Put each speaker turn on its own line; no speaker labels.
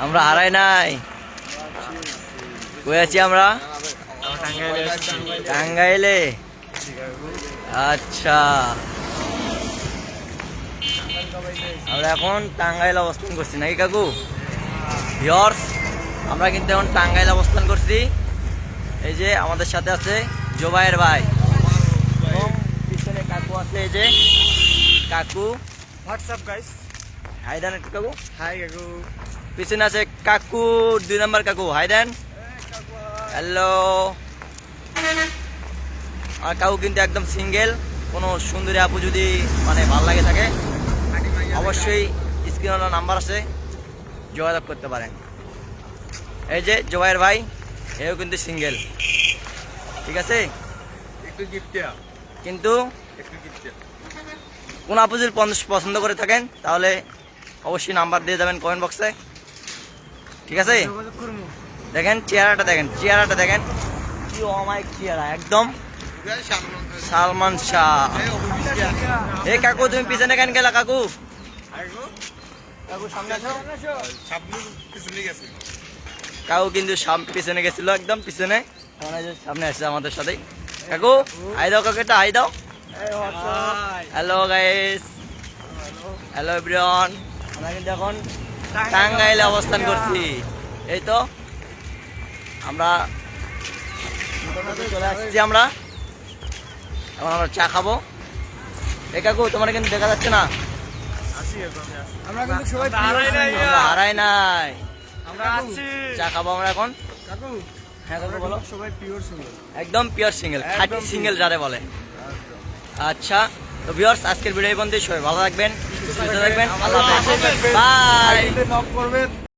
আমরা হারাই নাই। কই আছি আমরা? টাঙ্গাইলে। আচ্ছা, আমরা এখন টাঙ্গাইল অবস্থান করছি নাকি কাকু? ভিউয়ার্স, আমরা কিন্তু এখন টাঙ্গাইল অবস্থান করছি। এই যে আমাদের সাথে আছে জোবাইর ভাই এবং পিছনে কাকু আছে। এই যে কাকু,
হোয়াটসঅ্যাপ গাইস।
হাই দেন একটু কাকু।
হাই কাকু।
পিছনে আছে কাকু, 2 নম্বর কাকু, হাই দেন। হ্যালো। আর কাকু কিন্তু একদম সিঙ্গেল। কোনো সুন্দরী আপু যদি মানে ভালো লাগে থাকে অবশ্যই স্ক্রিনে নাম্বার আছে, যোগাযোগ করতে পারেন। এই যে জোবাইর ভাই, এও কিন্তু সিঙ্গেল, ঠিক আছে।
একটু গিফট
কিন্তু
একটু গিফট।
কোন আপু যদি পছন্দ করে থাকেন তাহলে অবশ্যই নাম্বার দিয়ে যাবেন কমেন্ট বক্সে, ঠিক আছে। দেখেন চেহারাটা, দেখেন কি অমায়িক চেহারা, একদম সালমান শাহ। এই কাকু তুমি পিছনে কেন গেলা কাকু? কাকু সামনে আসো। কাকু কিন্তু পিছনে গেছিল, একদম পিছনে। সামনে আসছে আমাদের সাথে। কাকু হাই দাও, কাকু এটা হাই দাও। Hello guys, hello everyone. আমরা কিন্তু এখন টাঙ্গাইলে অবস্থান করছি। এই তো আমরা চলে আসছি। আমরা এখন আমরা চা খাবো। এই কাকু তোমার কিন্তু দেখা যাচ্ছে না।
আমরা কিন্তু সবাই
আমরা হারাই নাই।
আমরা আছি।
চা খাবো আমরা এখন।
কাকু,
হ্যাঁ কাকু বলো।
সবাই পিওর সিঙ্গেল।
একদম পিওর সিঙ্গেল, খাঁটি সিঙ্গেল যারে বলে। আচ্ছা, তো ভিউয়ার্স, আজকের ভিডিও এই পর্যন্তই। সবাই ভালো থাকবেন, সুস্থ থাকবেন। আল্লাহ হাফেজ, বাই।
নক করবেন।